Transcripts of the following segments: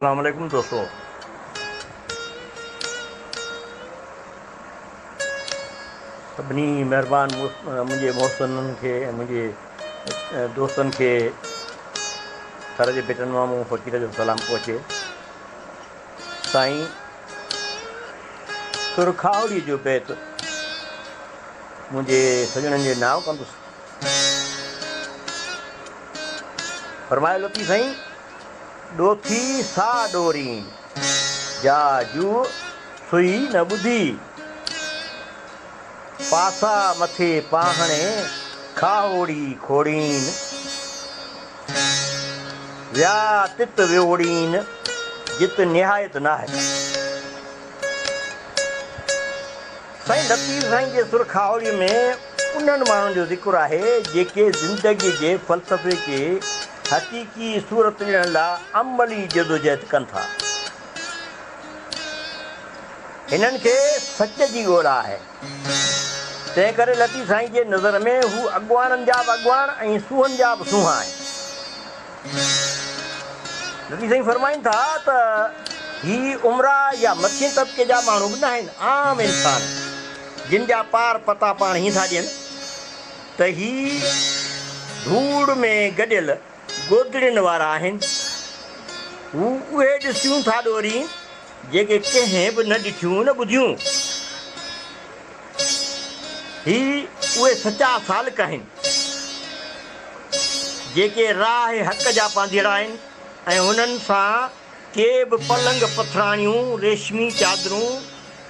अस्सलामुअलैकुम दोस्तों। सभिनी महिरबान मुंहिंजे मोहसिननि खे ऐं मुंहिंजे दोस्तनि खे घर जे बेटनि मां फ़क़ीर जो सलाम पहुचे। साईं सुरखावड़ी जो बैत मुंहिंजे सजणनि जे नाव कंदुसि। फरमायो लती साईं, ॾोथी सा ॾोरीन जाजू सुई न ॿुधी, पासा मथे पाहणे खाओड़ी खोड़ीन, विया तित वियोड़ीन जित निहायत नाहे। साईं लतीफ़ साईं जे सुरखावड़ी में उन्हनि माण्हुनि जो ज़िक्र आहे जेके ज़िंदगी जे फ़लसफ़े खे हक़ीक़ी सूरत ॾियण लाइ अमली जदोजहद कनि था। हिननि खे सच जी ॻोल्हा आहे। तंहिं करे लतीफ़ साईं जे नज़र में हू अॻुवाननि जा बि अॻुवान ऐं सूहनि जा बि सूहा आहिनि। लतीफ़ साईं फरमाइनि था त ही उमिरा या मथे तबिके जा माण्हू बि न आहिनि, आम इंसान जिन जा पार पता पाण ई था ॾियनि त ही धूड़ में गॾियल गोदड़ियुनि वारा आहिनि। हू उहे ॾिसियूं था ॾोरी जेके कंहिं बि न ॾिठियूं न ॿुधियूं। ही उहे सचा सालिक आहिनि जेके राह हक़ जा पांधीड़ा आहिनि ऐं हुननि सां के बि पलंग पथराणियूं रेशमी चादरूं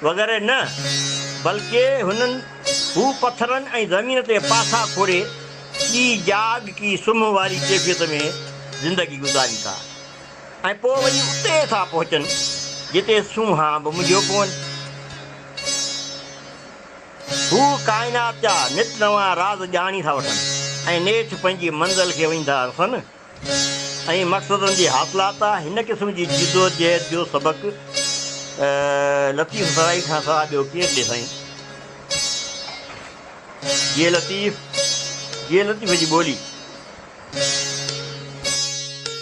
वग़ैरह न, बल्कि हुननि हू पथरनि ऐं ज़मीन ते पासा खोड़े की जाग की सुम्ह वारी कैफ़ियत में ज़िंदगी गुज़ारीनि था ऐं पोइ वरी उते था पहुचनि जिते सूंहां बि मुंझियो पवनि। हू काइनात जा नित नवां राज़ ॼाणी था वठनि ऐं नेठि पंहिंजी मंज़िल खे वेंदा आहिनि ऐं मक़सदनि जी हासिलात हिन क़िस्म जी जिदोजहद जो सबक़ु लतीफ़ साईं खां सवाइ ॿियो केरु ॾे साईं। ये लतीफ़ जी ॿोली